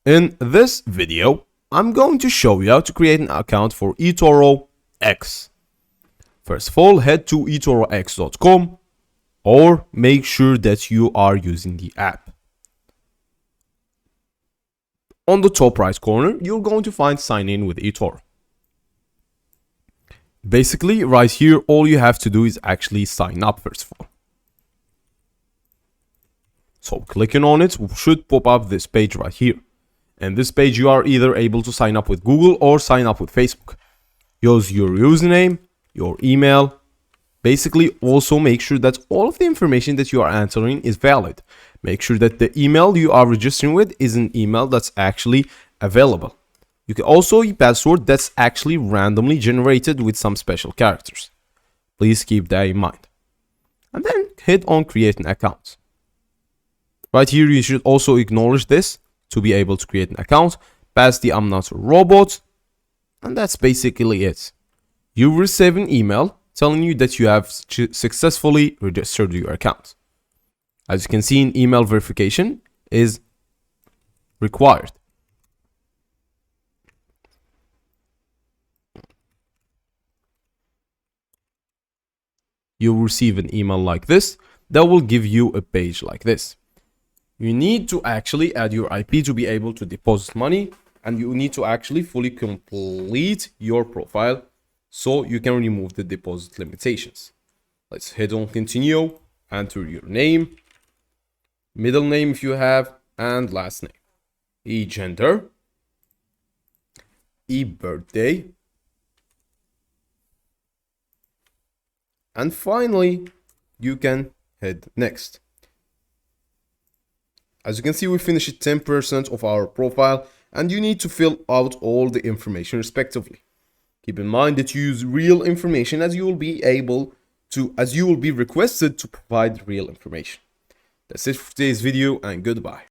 In this video, I'm going to show you how to create an account for eToroX. First of all, head to eToroX.com or make sure that you are using the app. On the top right corner, you're going to find sign in with eToro. Basically, right here, all you have to do is actually sign up first of all. So clicking on it should pop up this page right here. And this page, you are either able to sign up with Google or sign up with Facebook. Use your username, your email. Basically, also make sure that all of the information that you are entering is valid. Make sure that the email you are registering with is an email that's actually available. You can also use a password that's actually randomly generated with some special characters. Please keep that in mind. And then hit on create an account. Right here, you should also acknowledge this to be able to create an account. Pass the I'm not a robot. And that's basically it. You receive an email telling you that you have successfully registered your account. As you can see, an email verification is required. You'll receive an email like this that will give you a page like this. You need to actually add your IP to be able to deposit money, and you need to actually fully complete your profile so you can remove the deposit limitations. Let's hit on continue, enter your name, middle name if you have, and last name, e-gender, e-birthday, and finally you can hit next. As you can see, we finished 10% of our profile, and you need to fill out all the information respectively. Keep in mind that you use real information as you will be requested to provide real information. That's it for today's video, and goodbye.